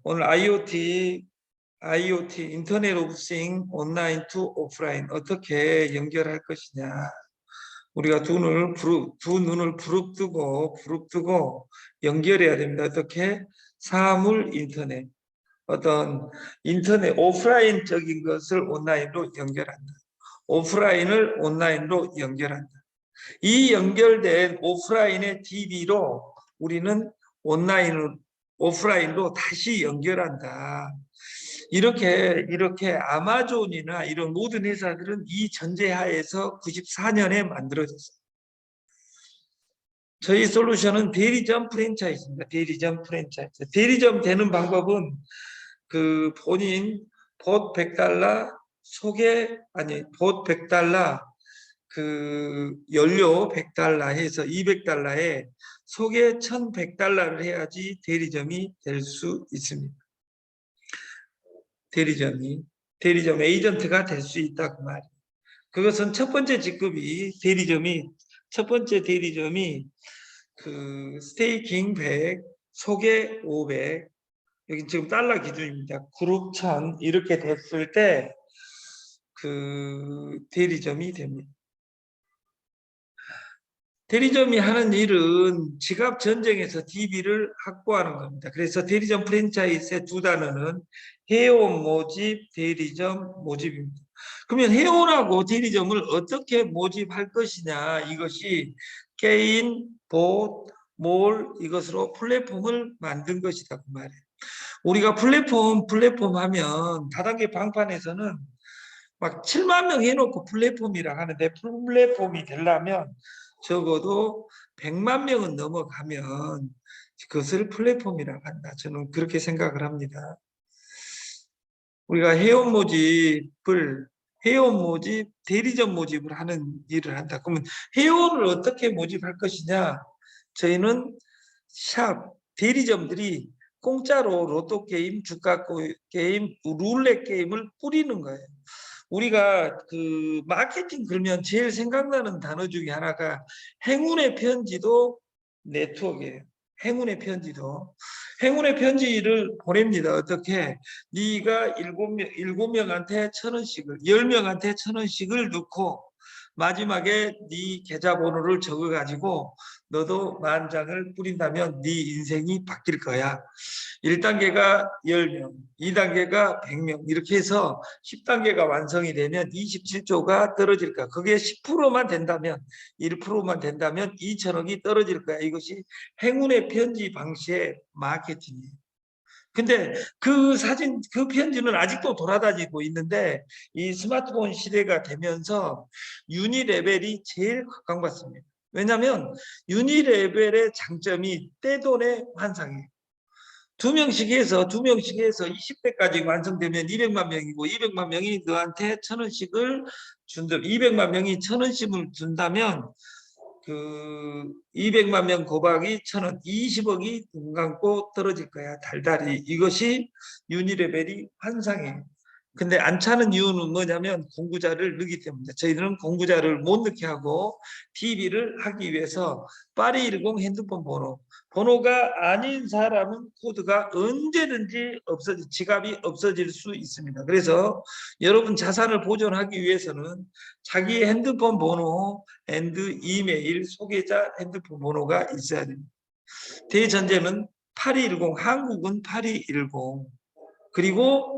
오늘 IoT 인터넷 오브 싱 온라인 투 오프라인 어떻게 연결할 것이냐. 우리가 두 눈을 부릅뜨고 연결해야 됩니다. 어떻게? 사물 인터넷, 어떤 인터넷 오프라인적인 것을 온라인으로 연결한다. 오프라인을 온라인으로 연결한다. 이 연결된 오프라인의 DB로 우리는 오프라인으로 다시 연결한다. 이렇게 아마존이나 이런 모든 회사들은 이 전제하에서 94년에 만들어졌어요. 저희 솔루션은 대리점 프랜차이즈입니다. 대리점 프랜차이즈. 대리점 되는 방법은 본인 봇 $100 봇 $100 연료 $100 해서 $200에 소개 $1,100를 해야지 대리점이 될 수 있습니다. 대리점 에이전트가 될 수 있다 그 말이에요. 그것은 첫 번째 대리점이 스테이킹 100, 소개 500, 여기 지금 달러 기준입니다. 그룹 1000 이렇게 됐을 때 대리점이 됩니다. 대리점이 하는 일은 지갑 전쟁에서 DB를 확보하는 겁니다. 그래서 대리점 프랜차이즈의 두 단어는 회원 모집, 대리점 모집입니다. 그러면 회원하고 대리점을 어떻게 모집할 것이냐, 이것이 개인, 봇, 몰 이것으로 플랫폼을 만든 것이다 그 말이에요. 우리가 플랫폼 하면 다단계 방판에서는 막 7만 명 해놓고 플랫폼이라 하는데, 플랫폼이 되려면 적어도 100만 명은 넘어가면 그것을 플랫폼이라고 한다. 저는 그렇게 생각을 합니다. 우리가 회원 모집, 대리점 모집을 하는 일을 한다. 그러면 회원을 어떻게 모집할 것이냐? 저희는 대리점들이 공짜로 로또 게임, 주가 게임, 룰렛 게임을 뿌리는 거예요. 우리가 마케팅 그러면 제일 생각나는 단어 중에 하나가 행운의 편지도 네트워크예요. 행운의 편지를 보냅니다. 어떻게? 네가 7명한테 1,000원씩을, 10명한테 1,000원씩을 넣고 마지막에 네 계좌번호를 적어가지고 너도 10,000장을 뿌린다면 네 인생이 바뀔 거야. 1단계가 10명, 2단계가 100명 이렇게 해서 10단계가 완성이 되면 27조가 떨어질 거야. 그게 10%만 된다면, 1%만 된다면 2천억이 떨어질 거야. 이것이 행운의 편지 방식의 마케팅이에요. 근데 그 편지는 아직도 돌아다니고 있는데, 이 스마트폰 시대가 되면서 유니레벨이 제일 각광받습니다. 왜냐하면 유니레벨의 장점이 떼돈의 환상이에요. 2명씩 해서 20대까지 완성되면 200만 명이고, 200만 명이 너한테 1,000원씩을 준다. 200만 명이 1,000원씩을 준다면 200만 명 곱하기 1,000원, 20억이 눈 감고 떨어질 거야. 달달이. 이것이 유니레벨이 환상이에요. 근데 안 차는 이유는 뭐냐면 공구자를 넣기 때문에. 저희는 공구자를 못 넣게 하고 DB를 하기 위해서 파리10 핸드폰 번호가 아닌 사람은 코드가 언제든지 지갑이 없어질 수 있습니다. 그래서 여러분 자산을 보존하기 위해서는 자기 핸드폰 번호 앤드 이메일, 소개자 핸드폰 번호가 있어야 됩니다. 대전제는 8210, 한국은 8210, 그리고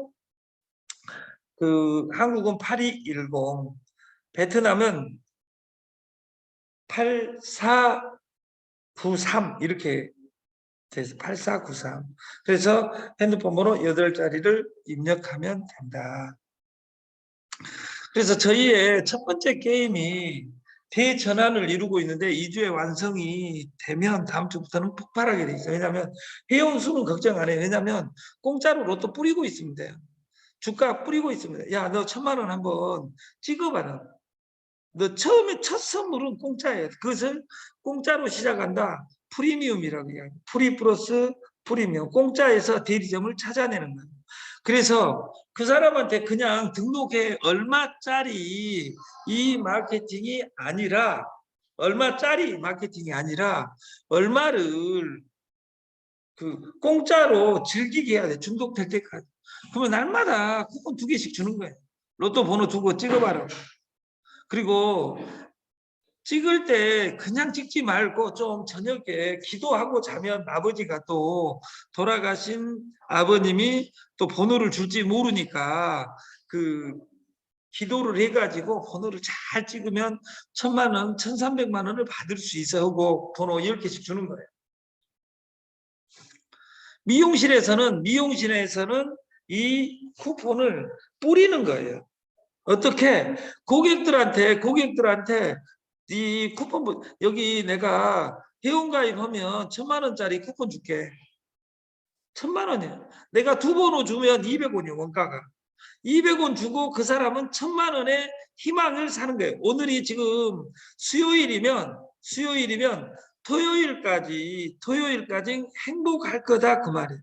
한국은 8210, 베트남은 8493 이렇게 돼서 8493. 그래서 핸드폰 번호 8자리를 입력하면 된다. 그래서 저희의 첫 번째 게임이 대전환을 이루고 있는데 2주에 완성이 되면 다음 주부터는 폭발하게 돼 있어요. 왜냐하면 회원 수는 걱정 안 해요. 왜냐하면 공짜로 로또 뿌리고 있습니다. 주가 뿌리고 있습니다. 야, 너 1,000만 원 한번 찍어봐라. 너 처음에 첫 선물은 공짜예요. 그것을 공짜로 시작한다. 프리미엄이라고 이야기해요. 프리 플러스 프리미엄. 공짜에서 대리점을 찾아내는 거예요. 그래서 그 사람한테 그냥 등록해 얼마짜리 이 마케팅이 아니라, 얼마짜리 마케팅이 아니라 얼마를 공짜로 즐기게 해야 돼. 중독될 때까지. 그러면 날마다 쿠폰 2개씩 주는 거예요. 로또 번호 두고 찍어봐라. 그리고 찍을 때 그냥 찍지 말고 좀 저녁에 기도하고 자면 아버지가 또 돌아가신 아버님이 또 번호를 줄지 모르니까 기도를 해가지고 번호를 잘 찍으면 1,000만 원, 1,300만 원을 받을 수 있어 하고 번호 10개씩 주는 거예요. 미용실에서는 이 쿠폰을 뿌리는 거예요. 어떻게? 고객들한테 이 쿠폰, 여기 내가 회원가입하면 1,000만 원짜리 쿠폰 줄게. 1,000만 원이야. 내가 2번호 주면 200원이야, 원가가. 200원 주고 그 사람은 1,000만 원의 희망을 사는 거예요. 오늘이 지금 수요일이면 토요일까지 행복할 거다, 그 말이에요.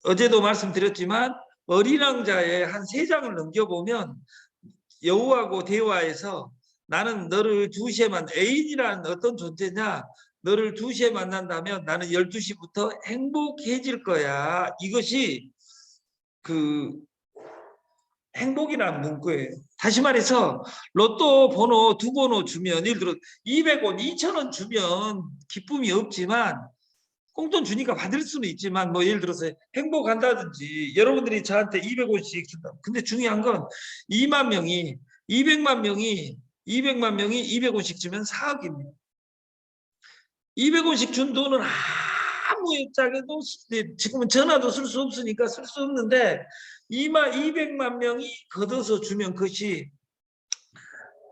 어제도 말씀드렸지만 어린 왕자의 한 3장을 넘겨보면 여호와하고 대화에서 나는 너를 2시에 애인이라는 어떤 존재냐, 너를 2시에 만난다면 나는 12시부터 행복해질 거야. 이것이 행복이라는 문구예요. 다시 말해서 로또 번호 2번호 주면, 예를 들어 200원, 2,000원 주면 기쁨이 없지만 꽁돈 주니까 받을 수는 있지만, 뭐 예를 들어서 행복한다든지 여러분들이 저한테 200원씩 준다. 근데 중요한 건 2만 명이 200만 명이 200원씩 주면 4억입니다. 200원씩 준 돈은 아무 짝에도 지금은 전화도 쓸 수 없으니까 쓸 수 없는데 200만 명이 걷어서 주면 그것이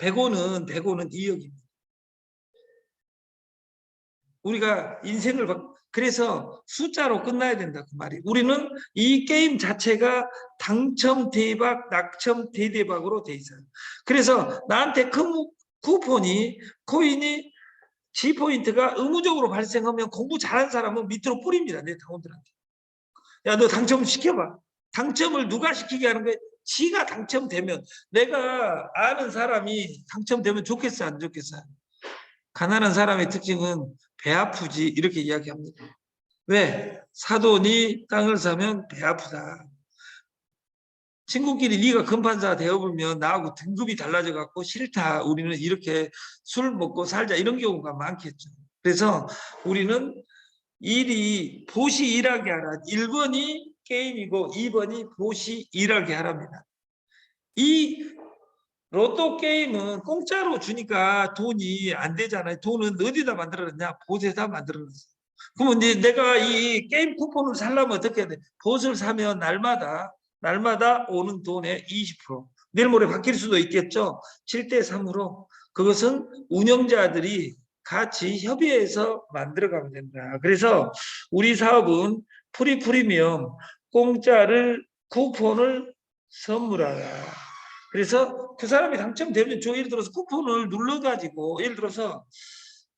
100원은 2억입니다. 우리가 인생을 그래서 숫자로 끝나야 된다, 그 말이. 우리는 이 게임 자체가 당첨 대박, 낙첨 대대박으로 돼 있어요. 그래서 나한테 코인이 G포인트가 의무적으로 발생하면 공부 잘하는 사람은 밑으로 뿌립니다, 내 당원들한테. 야, 너 당첨 시켜봐. 당첨을 누가 시키게 하는 거야? 지가 당첨되면, 내가 아는 사람이 당첨되면 좋겠어, 안 좋겠어? 가난한 사람의 특징은 배 아프지, 이렇게 이야기합니다. 왜? 사돈이 땅을 사면 배 아프다. 친구끼리 네가 금판사 되어보면 나하고 등급이 달라져 갖고 싫다. 우리는 이렇게 술 먹고 살자, 이런 경우가 많겠죠. 그래서 우리는 보시 일하게 하라. 1번이 게임이고 2번이 보시 일하게 하랍니다. 이 로또 게임은 공짜로 주니까 돈이 안 되잖아요. 돈은 어디다 만들어놨냐? 봇에다 만들어놨어. 그러면 이제 내가 이 게임 쿠폰을 사려면 어떻게 해야 돼? 봇을 사면 날마다 오는 돈의 20%. 내일 모레 바뀔 수도 있겠죠. 7대3으로. 그것은 운영자들이 같이 협의해서 만들어가면 된다. 그래서 우리 사업은 프리미엄, 공짜를 쿠폰을 선물하라. 그래서 그 사람이 당첨되면 예를 들어서 쿠폰을 눌러가지고, 예를 들어서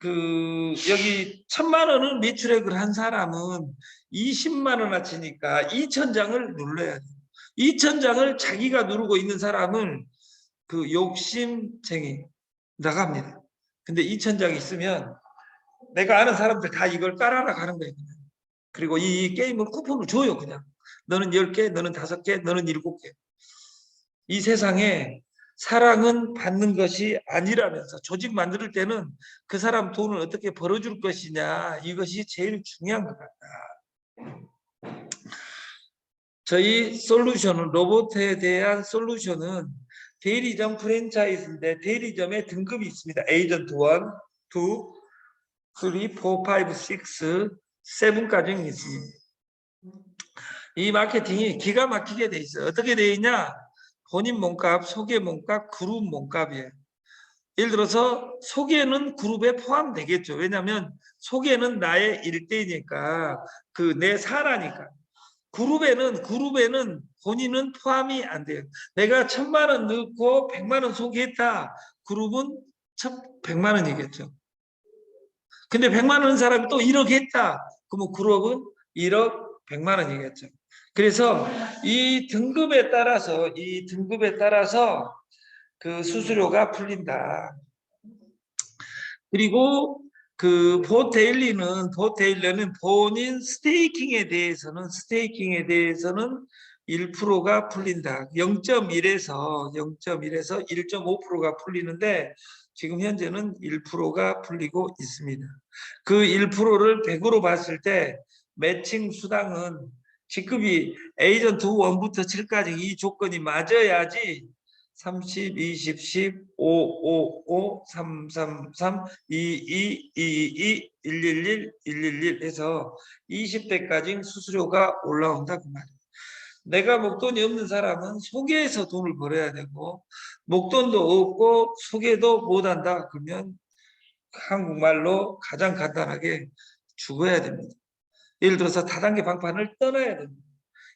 여기 1,000만 원을 매출액을 한 사람은 20만 원어치니까 2,000장을 눌러야 돼. 2,000장을 자기가 누르고 있는 사람은 욕심쟁이 나갑니다. 근데 2,000장 있으면 내가 아는 사람들 다 이걸 깔아라 가는 거예요. 그리고 이 게임은 쿠폰을 줘요. 그냥 너는 10개, 너는 5개, 너는 7개. 이 세상에 사랑은 받는 것이 아니라면서, 조직 만들 때는 그 사람 돈을 어떻게 벌어줄 것이냐, 이것이 제일 중요한 것 같다. 저희 솔루션은, 로봇에 대한 솔루션은 대리점 프랜차이즈인데 대리점에 등급이 있습니다. 에이전트 1, 2, 3, 4, 5, 6, 7까지 있습니다. 이 마케팅이 기가 막히게 돼 있어요. 어떻게 돼 있냐? 본인 몸값, 소개 몸값, 그룹 몸값이에요. 예를 들어서 소개는 그룹에 포함되겠죠. 왜냐하면 소개는 나의 일대니까, 내 사라니까. 그룹에는 본인은 포함이 안 돼요. 내가 1,000만 원 넣고 100만 원 소개했다. 그룹은 100만 원이겠죠. 근데 100만 원 사람이 또 1억 했다. 그러면 그룹은 1억 100만 원이겠죠. 그래서 이 등급에 따라서 그 수수료가 풀린다. 그리고 그 보테일러는 본인 스테이킹에 대해서는 1%가 풀린다. 0.1에서 1.5%가 풀리는데 지금 현재는 1%가 풀리고 있습니다. 그 1%를 100으로 봤을 때 매칭 수당은 직급이 에이전트 1부터 7까지 이 조건이 맞아야지 30, 20, 10, 5, 5, 5, 3, 3, 3, 2, 2, 2, 2, 111, 111 해서 20대까지 수수료가 올라온다 그 말이에요. 내가 목돈이 없는 사람은 소개해서 돈을 벌어야 되고 목돈도 없고 소개도 못한다 그러면 한국말로 가장 간단하게 죽어야 됩니다. 예를 들어서 다단계 방판을 떠나야 됩니다.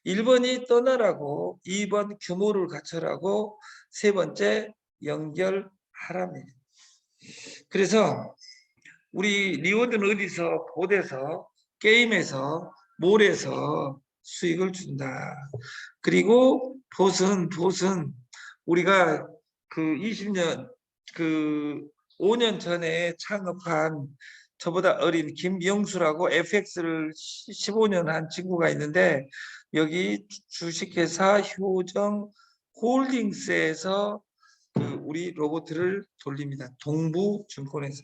1번이 떠나라고, 2번 규모를 갖춰라고, 세 번째 연결하랍니다. 그래서 우리 리워드는 어디서 보대서 게임에서 몰에서 수익을 준다. 그리고 봇은 우리가 그 20년 그 5년 전에 창업한 저보다 어린 김영수라고 FX를 15년 한 친구가 있는데 여기 주식회사 효정 홀딩스에서 그 우리 로봇을 돌립니다. 동부증권에서.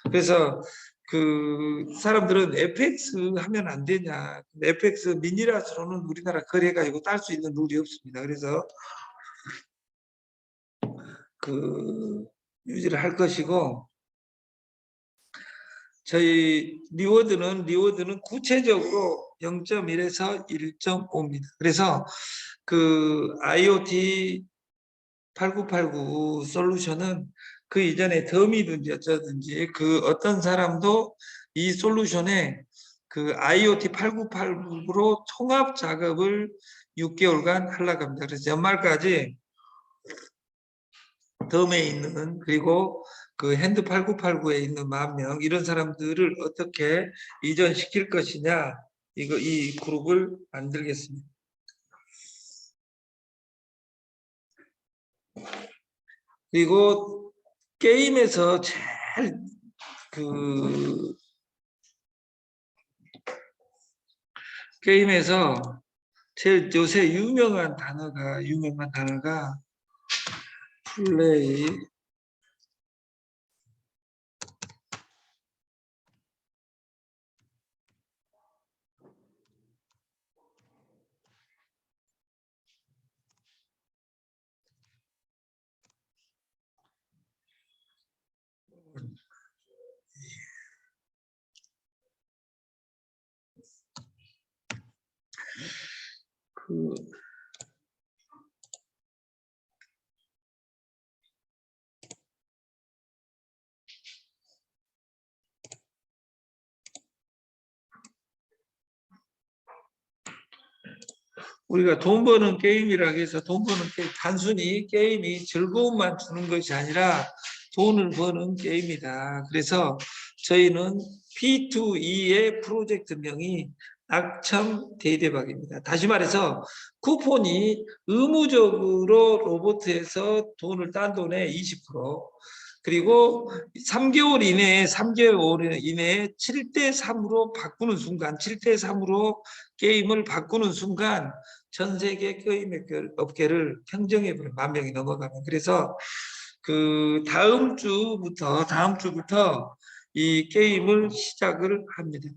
그래서 그 사람들은 FX 하면 안 되냐. FX 미니라스로는 우리나라 거래가 이거 딸 수 있는 룰이 없습니다. 그래서 그 유지를 할 것이고 저희 리워드는 구체적으로 0.1에서 1.5입니다. 그래서 그 IoT 8989 솔루션은 그 이전에 덤이든지 어쩌든지 그 어떤 사람도 이 솔루션에 그 IoT 8989로 통합 작업을 6개월간 하려고 합니다. 그래서 연말까지 덤에 있는 그리고 그 핸드 8989에 있는 10,000명 이런 사람들을 어떻게 이전시킬 것이냐 이 그룹을 만들겠습니다. 그리고 게임에서 제일 게임에서 제일 요새 유명한 단어가 플레이 그 우리가 돈 버는 게임이라고 해서 돈 버는 게임, 단순히 게임이 즐거움만 주는 것이 아니라 돈을 버는 게임이다. 그래서 저희는 P2E의 프로젝트명이 낙첨 대대박입니다. 다시 말해서 쿠폰이 의무적으로 로봇에서 돈을 딴 돈의 20% 그리고 3개월 이내에 7대 3으로 바꾸는 순간 7대 3으로 게임을 바꾸는 순간 전 세계 게임 업계를 평정해버려 10,000명이 넘어가면 그래서 그 다음 주부터 이 게임을 시작을 합니다.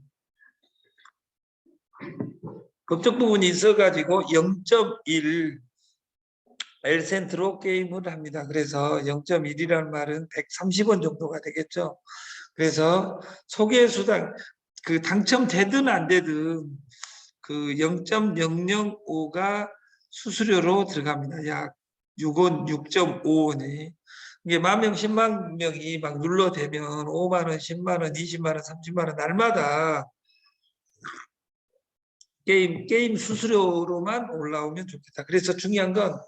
법적 부분이 있어가지고 0.1 엘센트로 게임을 합니다. 그래서 0.1이라는 말은 130원 정도가 되겠죠. 그래서 소개수당 그 당첨되든 안 되든 그 0.005가 수수료로 들어갑니다. 약 6원, 6.5원이. 이게 10,000명, 10만 명이 막 눌러대면 5만 원, 10만 원, 20만 원, 30만 원 날마다 게임 수수료로만 올라오면 좋겠다. 그래서 중요한 건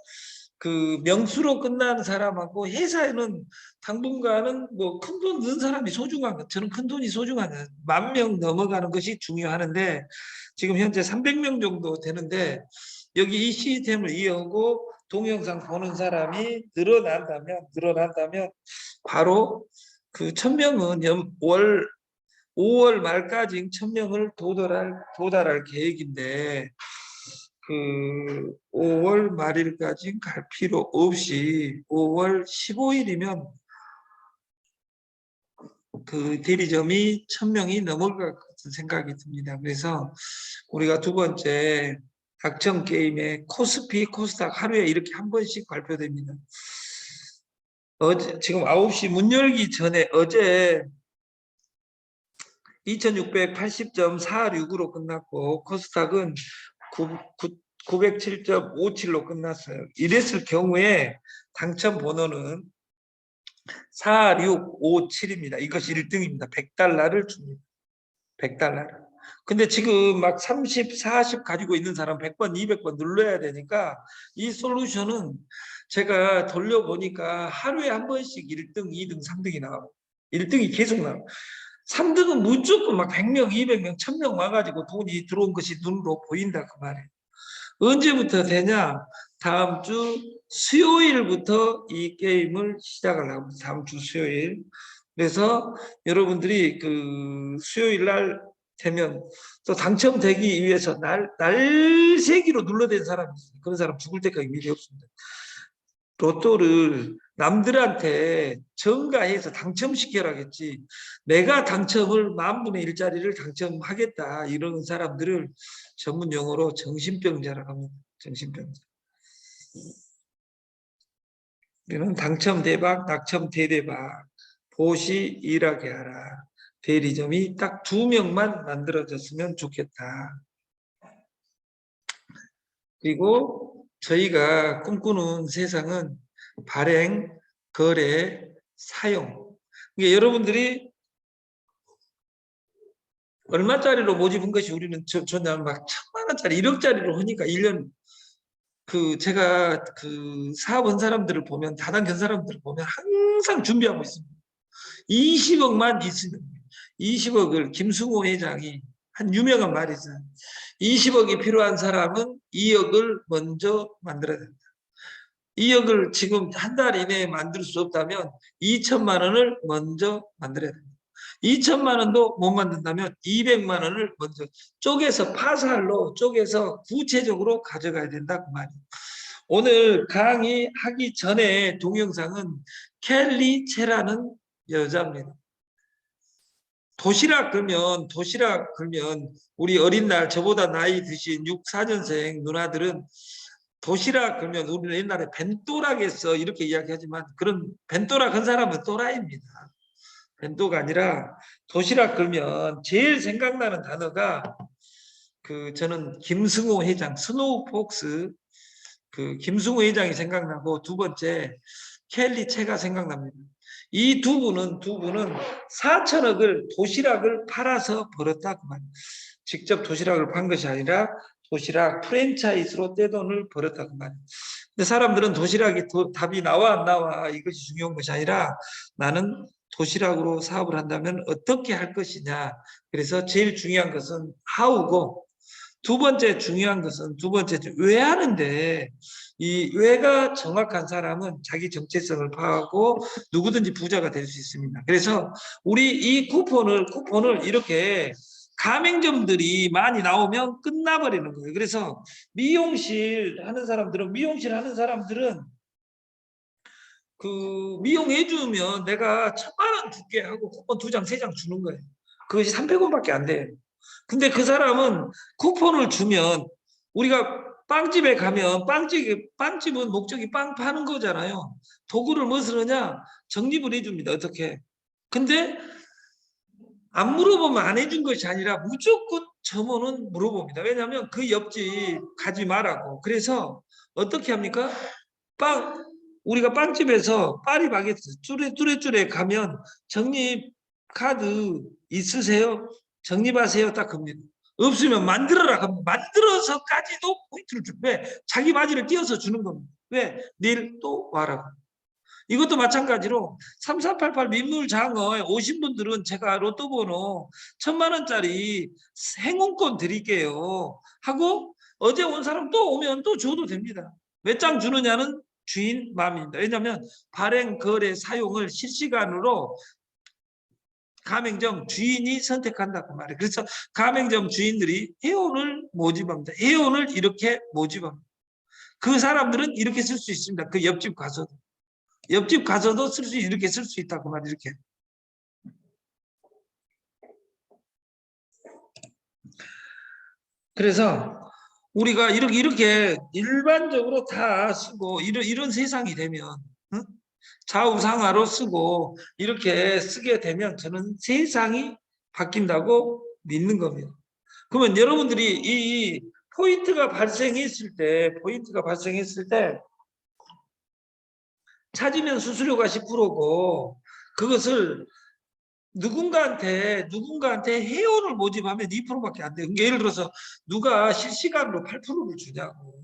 그 명수로 끝나는 사람하고 회사에는 당분간은 뭐 큰 돈 넣은 사람이 소중한 것. 저는 큰 돈이 소중하냐. 10,000명 넘어가는 것이 중요하는데 지금 현재 300명 정도 되는데 여기 이 시스템을 이어오고 동영상 보는 사람이 늘어난다면 바로 그 1,000명은 월 5월 말까지 1,000명을 도달할 계획인데 그 5월 말일까지 갈 필요 없이 5월 15일이면 그 대리점이 1,000명이 넘을 것 같은 생각이 듭니다. 그래서 우리가 두 번째 닥천 게임에 코스피, 코스닥 하루에 이렇게 한 번씩 발표됩니다. 어제 지금 9시 문 열기 전에 어제 2680.46으로 끝났고 코스닥은 907.57로 끝났어요. 이랬을 경우에 당첨 번호는 4657입니다. 이것이 1등입니다. 100달러를 줍니다. 100달러를. 근데 지금 막 30, 40 가지고 있는 사람 100번, 200번 눌러야 되니까 이 솔루션은 제가 돌려보니까 하루에 한 번씩 1등, 2등, 3등이 나와요. 1등이 계속 나와요. 3등은 무조건 막 100명, 200명, 1000명 와가지고 돈이 들어온 것이 눈으로 보인다 그 말이에요. 언제부터 되냐? 다음 주 수요일부터 이 게임을 시작을 합니다. 다음 주 수요일. 그래서 여러분들이 그 수요일 날 되면 또 당첨되기 위해서 날새기로 눌러댄 사람이 있어요. 그런 사람 죽을 때까지 미래 없습니다. 로또를 남들한테 전가해서 당첨시켜라겠지. 내가 당첨을 10,000분의 1짜리를 당첨하겠다. 이런 사람들을 전문 용어로 정신병자라고 합니다. 정신병자. 이는 당첨 대박, 낙첨 대대박. 보시 일하게 하라. 대리점이 딱 2명만 만들어졌으면 좋겠다. 그리고 저희가 꿈꾸는 세상은 발행, 거래, 사용. 그러니까 여러분들이 얼마짜리로 모집한 것이 우리는 저는 막 1,000만 원짜리, 1억짜리로 하니까 1년 제가 그 사업한 사람들을 보면 다단계 사람들을 보면 항상 준비하고 있습니다. 20억만 있으면 20억을 김승호 회장이 한 유명한 말이 있어요. 20억이 필요한 사람은 2억을 먼저 만들어야 된다. 2억을 지금 한 달 이내에 만들 수 없다면 2천만 원을 먼저 만들어야 됩니다. 2천만 원도 못 만든다면 200만 원을 먼저 쪼개서 파살로 쪼개서 구체적으로 가져가야 된다 그 말이에요. 오늘 강의하기 전에 동영상은 켈리 체라는 여자입니다. 도시락 그러면 우리 어린 날 저보다 나이 드신 6, 4년생 누나들은 도시락 그러면 우리는 옛날에 벤또락에서 이렇게 이야기하지만 그런 벤또락 한 사람은 또라이입니다. 벤또가 아니라 도시락 그러면 제일 생각나는 단어가 저는 김승호 회장 스노우폭스 그 김승호 회장이 생각나고 두 번째 켈리 체가 생각납니다. 이 두 분은 4천억을 도시락을 팔아서 벌었다 그 말이에요. 직접 도시락을 판 것이 아니라 도시락 프랜차이즈로 떼돈을 벌었다 그 말이에요. 근데 사람들은 도시락이 답이 나와 안 나와 이것이 중요한 것이 아니라 나는 도시락으로 사업을 한다면 어떻게 할 것이냐. 그래서 제일 중요한 것은 how고 두 번째 중요한 것은 왜 하는데 이 왜가 정확한 사람은 자기 정체성을 파악하고 누구든지 부자가 될 수 있습니다. 그래서 우리 이 쿠폰을 이렇게 가맹점들이 많이 나오면 끝나버리는 거예요. 그래서 미용실 하는 사람들은 그 미용해주면 내가 1,000만 원 줄게 하고 쿠폰 2장, 3장 주는 거예요. 그것이 300원밖에 안 돼요. 근데 그 사람은 쿠폰을 주면 우리가 빵집에 가면 빵집은 목적이 빵 파는 거잖아요. 도구를 무엇을 하냐? 적립을 해줍니다. 어떻게? 근데 안 물어보면 안 해준 것이 아니라 무조건 점원은 물어봅니다. 왜냐하면 그 옆집 가지 말라고. 그래서 어떻게 합니까? 우리가 빵집에서 파리바게뜨 뚜레뚜레 가면 적립 카드 있으세요? 적립하세요. 딱 겁니다. 없으면 만들어라. 만들어서까지도 포인트를 줄. 왜? 자기 바지를 띄어서 주는 겁니다. 왜? 내일 또 와라고. 이것도 마찬가지로 3488 민물장어에 오신 분들은 제가 로또 번호 1,000만 원짜리 행운권 드릴게요. 하고 어제 온 사람 또 오면 또 줘도 됩니다. 몇 장 주느냐는 주인 마음입니다. 왜냐하면 발행, 거래, 사용을 실시간으로 가맹점 주인이 선택한다고 말해요. 그래서 가맹점 주인들이 회원을 모집합니다. 회원을 이렇게 모집합니다. 그 사람들은 이렇게 쓸 수 있습니다. 그 옆집 가서도 이렇게 쓸 수 있다고 말이에요. 이렇게. 그래서 우리가 이렇게 일반적으로 다 쓰고 이런 세상이 되면, 응? 좌우상하로 쓰고 이렇게 쓰게 되면 저는 세상이 바뀐다고 믿는 겁니다. 그러면 여러분들이 이 포인트가 발생했을 때 찾으면 수수료가 10%고 그것을 누군가한테 회원을 모집하면 2%밖에 안 돼요. 그러니까 예를 들어서 누가 실시간으로 8%를 주냐고.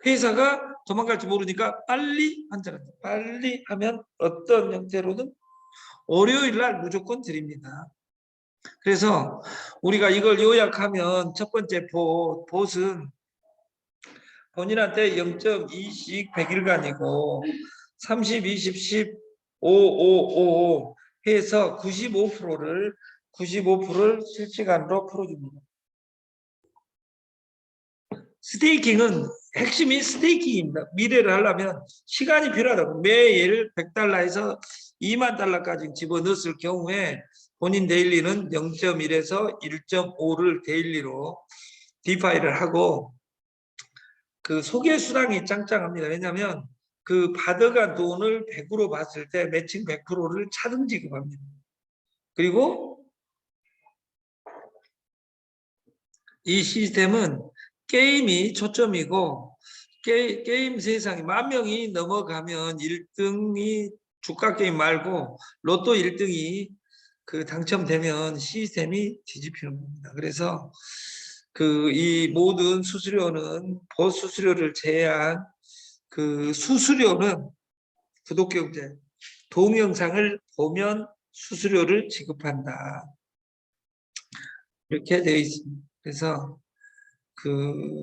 회사가 도망갈지 모르니까 빨리 하면 어떤 형태로든 월요일 날 무조건 드립니다. 그래서 우리가 이걸 요약하면 첫 번째 봇은 본인한테 0.2씩 100일간이고 30, 20, 10, 5, 5, 5 해서 95%를 실시간으로 풀어줍니다. 스테이킹은 핵심이 스테이킹입니다. 미래를 하려면 시간이 필요하다고. 매일 100달러에서 2만 달러까지 집어넣었을 경우에 본인 데일리는 0.1에서 1.5를 데일리로 디파이를 하고 그 소개 수당이 짱짱합니다. 왜냐하면 그 받아간 돈을 100으로 봤을 때 매칭 100%를 차등 지급합니다. 그리고 이 시스템은 게임이 초점이고 게임 세상이 10,000명이 넘어가면 1등이 주가 게임 말고 로또 1등이 그 당첨되면 시스템이 뒤집히는 겁니다. 그래서 그 이 모든 수수료는 보수수료를 제외한 그 수수료는 구독경제 동영상을 보면 수수료를 지급한다. 이렇게 되어 있습니다. 그래서 그